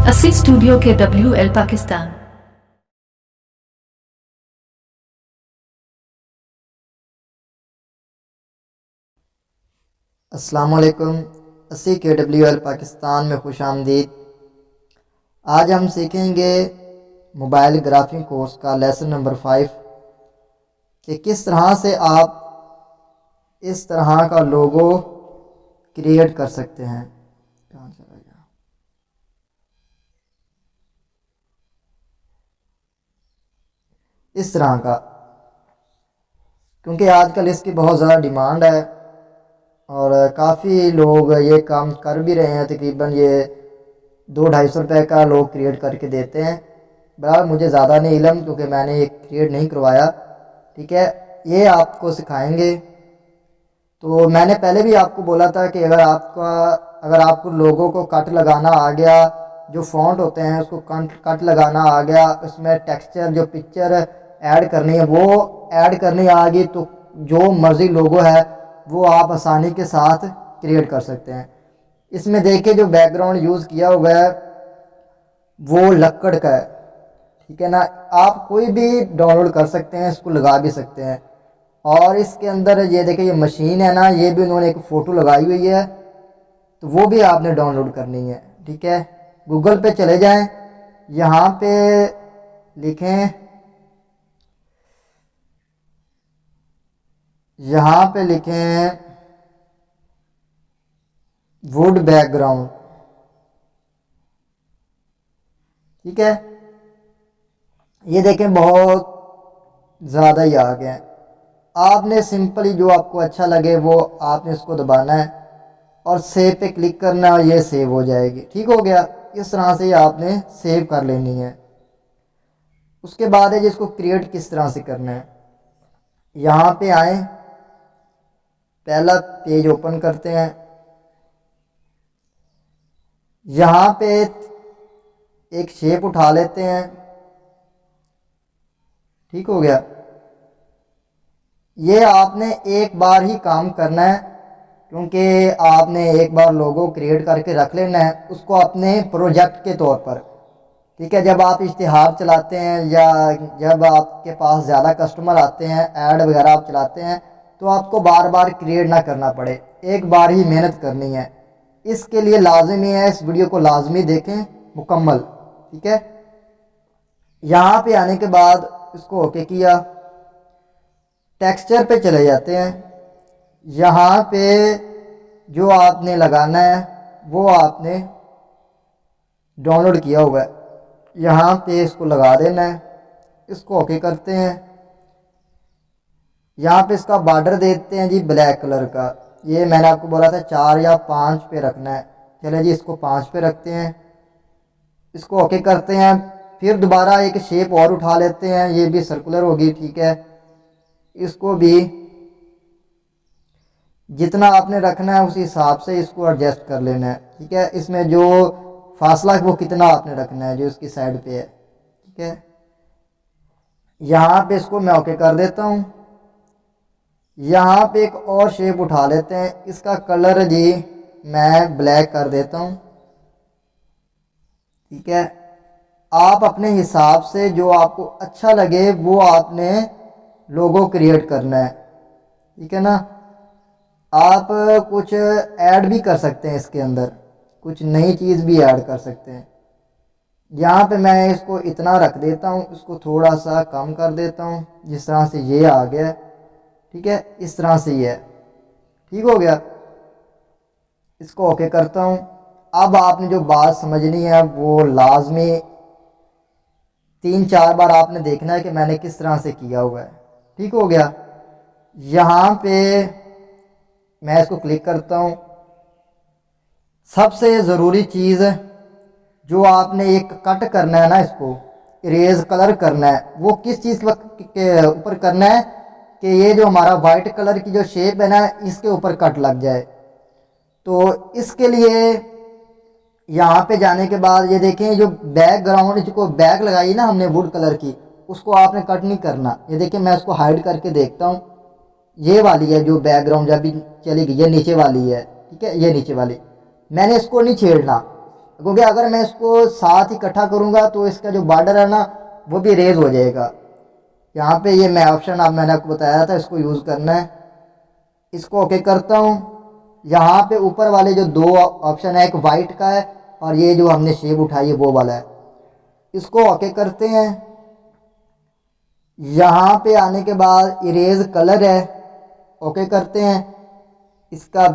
अस्सी स्टूडियो के WL पाकिस्तान। अस्सलामुअलैकुम। 80 KWL पाकिस्तान में खुश आमदीद। आज हम सीखेंगे मोबाइल ग्राफिंग कोर्स का लेसन नंबर 5 कि किस तरह से आप इस तरह का लोगो क्रिएट कर सकते हैं। कहाँ चला गया? इस तरह का, क्योंकि आजकल इसकी बहुत ज़्यादा डिमांड है और काफ़ी लोग ये काम कर भी रहे हैं। तकरीबन ये 200-250 रुपये का लोग क्रिएट करके देते हैं। बहरहाल मुझे ज़्यादा नहीं इलम, क्योंकि मैंने ये क्रिएट नहीं करवाया। ठीक है, ये आपको सिखाएंगे। तो मैंने पहले भी आपको बोला था कि अगर आपको लोगों को कट लगाना आ गया, जो फ़ॉन्ट होते हैं उसको कट लगाना आ गया, उसमें टेक्सचर जो पिक्चर ऐड करनी है वो ऐड करनी आ गई, तो जो मर्ज़ी लोगो है वो आप आसानी के साथ क्रिएट कर सकते हैं। इसमें देखिए जो बैकग्राउंड यूज़ किया हुआ है वो लक्कड़ का है। ठीक है ना, आप कोई भी डाउनलोड कर सकते हैं, इसको लगा भी सकते हैं। और इसके अंदर ये देखिए ये मशीन है ना, ये भी उन्होंने एक फ़ोटो लगाई हुई है, तो वो भी आपने डाउनलोड करनी है। ठीक है, गूगल पे चले जाएं, यहाँ पे लिखें, यहाँ पे लिखें वुड बैकग्राउंड। ठीक है, ये देखें बहुत ज़्यादा ही आ गए हैं। आपने सिंपली जो आपको अच्छा लगे वो आपने इसको दबाना है और सेव पे क्लिक करना है और ये सेव हो जाएगी। ठीक हो गया, इस तरह से आपने सेव कर लेनी है। उसके बाद है जिसको क्रिएट किस तरह से करना है। यहाँ पे आए, पहला पेज ओपन करते हैं। यहाँ पे एक शेप उठा लेते हैं। ठीक हो गया, ये आपने एक बार ही काम करना है, क्योंकि आपने एक बार लोगो क्रिएट करके रख लेना है उसको अपने प्रोजेक्ट के तौर पर। ठीक है, जब आप इश्तिहार चलाते हैं या जब आपके पास ज़्यादा कस्टमर आते हैं, ऐड वगैरह आप चलाते हैं, तो आपको बार बार क्रिएट ना करना पड़े, एक बार ही मेहनत करनी है। इसके लिए लाजमी है इस वीडियो को लाजमी देखें मुकम्मल। ठीक है, यहाँ पे आने के बाद इसको ओके किया, टेक्सचर पे चले जाते हैं। यहाँ पे जो आपने लगाना है वो आपने डाउनलोड किया हुआ है, यहाँ पे इसको लगा देना है। इसको ओके करते हैं। यहाँ पे इसका बॉर्डर देते हैं जी ब्लैक कलर का। ये मैंने आपको बोला था 4 या 5 पे रखना है। चले जी इसको 5 पे रखते हैं, इसको ओके करते हैं। फिर दोबारा एक शेप और उठा लेते हैं, ये भी सर्कुलर होगी। ठीक है, इसको भी जितना आपने रखना है उस हिसाब से इसको एडजस्ट कर लेना है। ठीक है, इसमें जो फासला है वो कितना आपने रखना है जो इसकी साइड पे है। ठीक है, यहाँ पे इसको मैं ओके कर देता हूँ। यहाँ पे एक और शेप उठा लेते हैं, इसका कलर जी मैं ब्लैक कर देता हूँ। ठीक है, आप अपने हिसाब से जो आपको अच्छा लगे वो आपने लोगो क्रिएट करना है। ठीक है ना, आप कुछ ऐड भी कर सकते हैं, इसके अंदर कुछ नई चीज़ भी ऐड कर सकते हैं। यहाँ पे मैं इसको इतना रख देता हूँ, इसको थोड़ा सा कम कर देता हूँ, जिस तरह से ये आ गया। ठीक है, इस तरह से ये है। ठीक हो गया, इसको ओके करता हूँ। अब आपने जो बात समझनी है वो लाजमी 3-4 बार आपने देखना है कि मैंने किस तरह से किया हुआ है। ठीक हो गया, यहाँ पे मैं इसको क्लिक करता हूँ। सबसे ज़रूरी चीज़ जो आपने एक कट करना है ना, इसको इरेज कलर करना है, वो किस चीज़ के ऊपर करना है कि ये जो हमारा वाइट कलर की जो शेप है ना इसके ऊपर कट लग जाए। तो इसके लिए यहाँ पे जाने के बाद ये देखें जो बैकग्राउंड को बैक लगाई ना हमने वुड कलर की, उसको आपने कट नहीं करना। ये देखिए मैं इसको हाइड करके देखता हूँ, ये वाली है जो बैकग्राउंड जब भी चली गई, ये नीचे वाली है। ठीक है, ये नीचे वाली मैंने इसको नहीं छेड़ना। क्योंकि अगर मैं इसको साथ इकट्ठा करूँगा तो इसका जो बॉर्डर है ना वो भी रेज हो जाएगा। यहाँ पे ये मैं ऑप्शन अब मैंने आपको बताया था, इसको यूज़ करना है। इसको ओके करता हूँ। यहाँ पे ऊपर वाले जो दो ऑप्शन है, एक वाइट का है और ये जो हमने शेप उठाई है वो वाला है, इसको ओके करते हैं। यहाँ पे आने के बाद इरेज कलर है, ओके करते हैं। इसका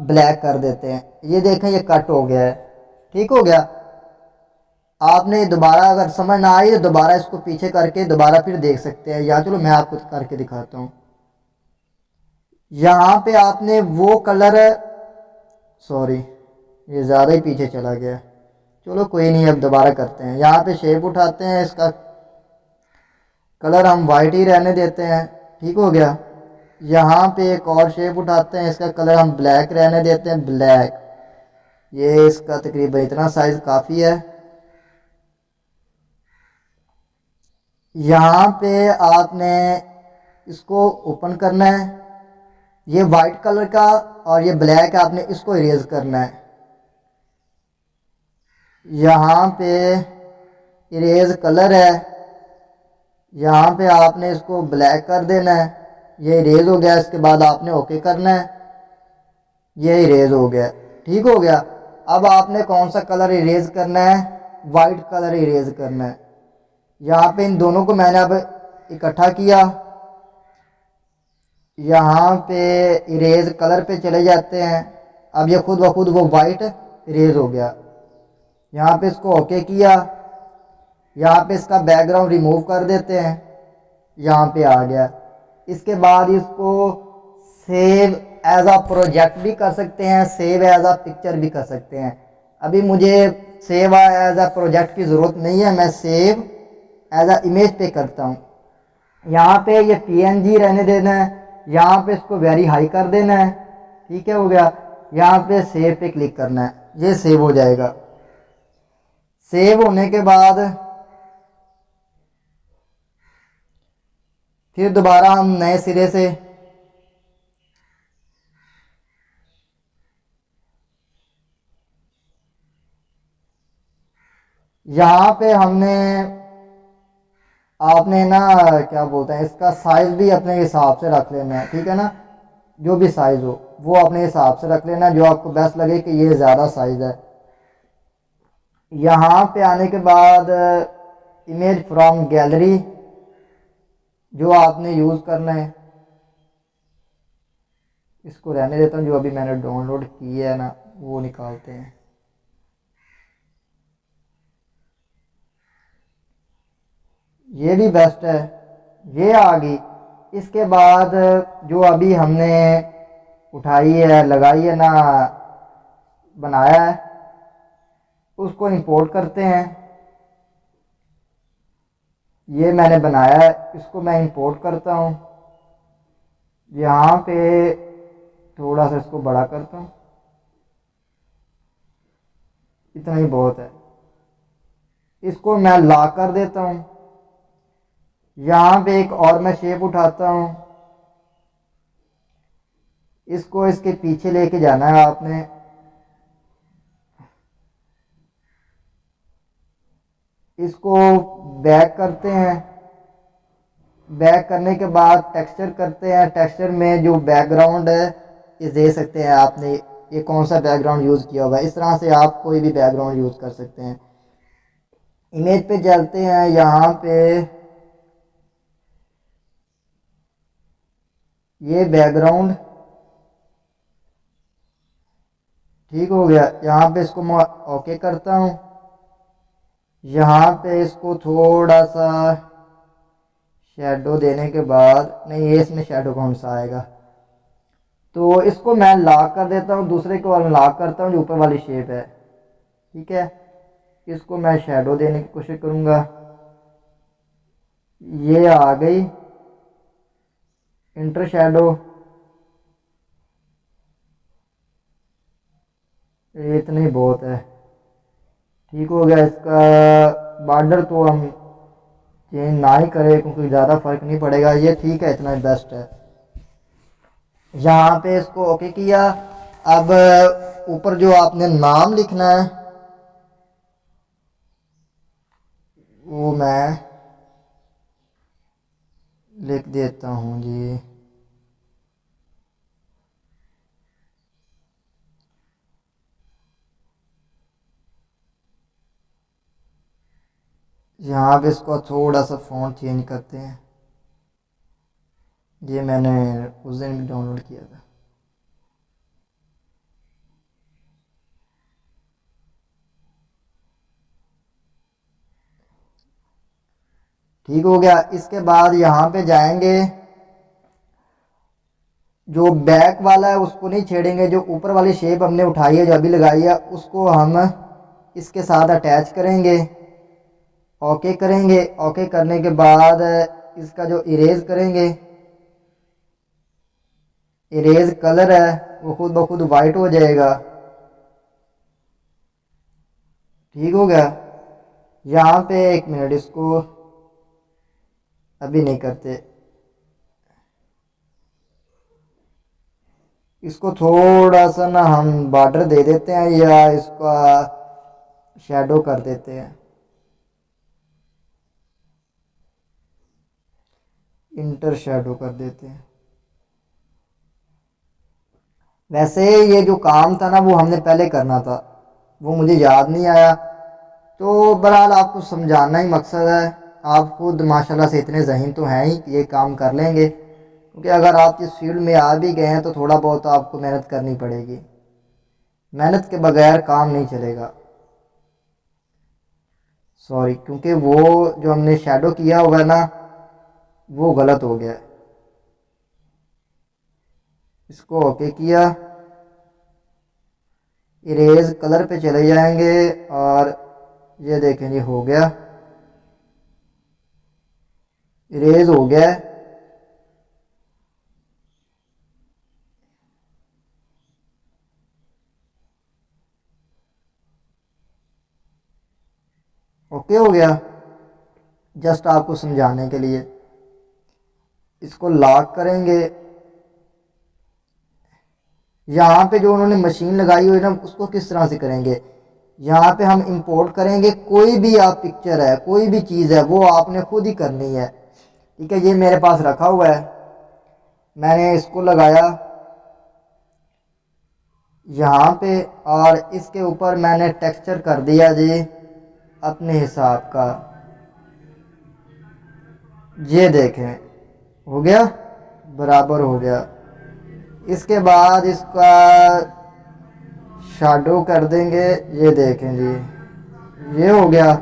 ब्लैक कर देते हैं। ये देखें ये कट हो गया है, ठीक हो गया। आपने दोबारा अगर समझ ना आई तो दोबारा इसको पीछे करके दोबारा फिर देख सकते हैं, या चलो मैं आपको करके दिखाता हूँ। यहाँ पे आपने वो कलर, सॉरी ये ज़्यादा ही पीछे चला गया, चलो कोई नहीं, अब दोबारा करते हैं। यहाँ पे शेप उठाते हैं, इसका कलर हम वाइट ही रहने देते हैं, ठीक हो गया। यहाँ पे एक और शेप उठाते हैं, इसका कलर हम ब्लैक रहने देते हैं, ब्लैक। ये इसका तकरीबन इतना साइज़ काफ़ी है। यहाँ पे आपने इसको ओपन करना है, ये वाइट कलर का और ये ब्लैक, आपने इसको इरेज करना है। यहाँ पे इरेज कलर है, यहाँ पे आपने इसको ब्लैक कर देना है। ये इरेज हो गया। इसके बाद आपने ओके करना है, ये इरेज हो गया, ठीक हो गया। अब आपने कौन सा कलर इरेज करना है? वाइट कलर इरेज करना है। यहाँ पे इन दोनों को मैंने अब इकट्ठा किया। यहाँ पे इरेज कलर पे चले जाते हैं। अब ये खुद ब खुद वो वाइट इरेज हो गया। यहाँ पे इसको ओके किया। यहाँ पे इसका बैकग्राउंड रिमूव कर देते हैं, यहाँ पे आ गया। इसके बाद इसको सेव एज अ प्रोजेक्ट भी कर सकते हैं, सेव एज अ पिक्चर भी कर सकते हैं। अभी मुझे सेव एज अ प्रोजेक्ट की ज़रूरत नहीं है, मैं सेव एज अ इमेज पे करता हूँ। यहाँ पे ये PNG रहने देना है, यहाँ पे इसको वेरी हाई कर देना है, ठीक है, हो गया। यहाँ पे सेव पे क्लिक करना है, ये सेव हो जाएगा। सेव होने के बाद फिर दोबारा हम नए सिरे से यहाँ पे हमने आपने ना क्या बोलते हैं, इसका साइज़ भी अपने हिसाब से रख लेना है, ठीक है ना। जो भी साइज़ हो वो अपने हिसाब से रख लेना, जो आपको बेस्ट लगे कि ये ज़्यादा साइज़ है। यहाँ पे आने के बाद इमेज फ्रॉम गैलरी जो आपने यूज़ करना है, इसको रहने देता हूँ। जो अभी मैंने डाउनलोड की है ना वो निकालते हैं। ये भी बेस्ट है, ये आ गई। इसके बाद जो अभी हमने उठाई है, लगाई है ना, बनाया है, उसको इंपोर्ट करते हैं। ये मैंने बनाया है, इसको मैं इंपोर्ट करता हूँ। यहाँ पे थोड़ा सा इसको बड़ा करता हूँ, इतना ही बहुत है। इसको मैं लॉक कर देता हूँ। यहाँ पे एक और मैं शेप उठाता हूँ, इसको इसके पीछे लेके जाना है आपने। इसको बैक करते हैं। बैक करने के बाद टेक्सचर करते हैं। टेक्सचर में जो बैकग्राउंड है ये दे सकते हैं आपने, ये कौन सा बैकग्राउंड यूज़ किया होगा। इस तरह से आप कोई भी बैकग्राउंड यूज़ कर सकते हैं। इमेज पे चलते हैं। यहाँ पे ये बैकग्राउंड ठीक हो गया। यहाँ पे इसको मैं ओके करता हूँ। यहाँ पे इसको थोड़ा सा शेडो देने के बाद, नहीं ये इसमें शेडो कौन सा आएगा, तो इसको मैं लॉक कर देता हूँ। दूसरे को लॉक करता हूँ जो ऊपर वाली शेप है, ठीक है। इसको मैं शेडो देने की कोशिश करूँगा। ये आ गई इंटर शेडो, इतना ही बहुत है, ठीक हो गया। इसका बॉर्डर तो हम चेंज ना ही करें क्योंकि ज़्यादा फर्क नहीं पड़ेगा, ये ठीक है, इतना ही बेस्ट है। यहाँ पे इसको ओके किया। अब ऊपर जो आपने नाम लिखना है वो मैं लिख देता हूँ जी। यहाँ पे इसको थोड़ा सा फ़ॉन्ट चेंज करते हैं। ये मैंने उस दिन भी डाउनलोड किया था। ठीक हो गया। इसके बाद यहाँ पे जाएंगे, जो बैक वाला है उसको नहीं छेड़ेंगे, जो ऊपर वाली शेप हमने उठाई है, जो अभी लगाई है, उसको हम इसके साथ अटैच करेंगे। ओके करेंगे। ओके करने के बाद इसका जो इरेज करेंगे, इरेज कलर है वो खुद ब खुद वाइट हो जाएगा। ठीक हो गया। यहाँ पे एक मिनट, इसको अभी नहीं करते, इसको थोड़ा सा ना हम बॉर्डर दे देते हैं या इसका शैडो कर देते हैं, इंटर शैडो कर देते हैं। वैसे ये जो काम था ना वो हमने पहले करना था, वो मुझे याद नहीं आया। तो बहरहाल आपको समझाना ही मकसद है। आप खुद माशाल्लाह से इतने ज़हीन तो हैं ही कि ये काम कर लेंगे, क्योंकि अगर आप इस फील्ड में आ भी गए हैं तो थोड़ा बहुत आपको मेहनत करनी पड़ेगी। मेहनत के बगैर काम नहीं चलेगा। सॉरी, क्योंकि वो जो हमने शैडो किया हुआ है ना वो गलत हो गया है। इसको ओके किया, इरेज कलर पे चले जाएंगे और ये देखें ये हो गया, इरेज हो गया है। ओके हो गया। जस्ट आपको समझाने के लिए इसको लॉक करेंगे। यहाँ पे जो उन्होंने मशीन लगाई हुई है ना उसको किस तरह से करेंगे, यहाँ पे हम इंपोर्ट करेंगे। कोई भी आप पिक्चर है, कोई भी चीज़ है, वो आपने खुद ही करनी है। ठीक है, ये मेरे पास रखा हुआ है, मैंने इसको लगाया यहाँ पे और इसके ऊपर मैंने टेक्सचर कर दिया जी अपने हिसाब का। ये देखें हो गया, बराबर हो गया। इसके बाद इसका शैडो कर देंगे, ये देखें जी ये हो गया।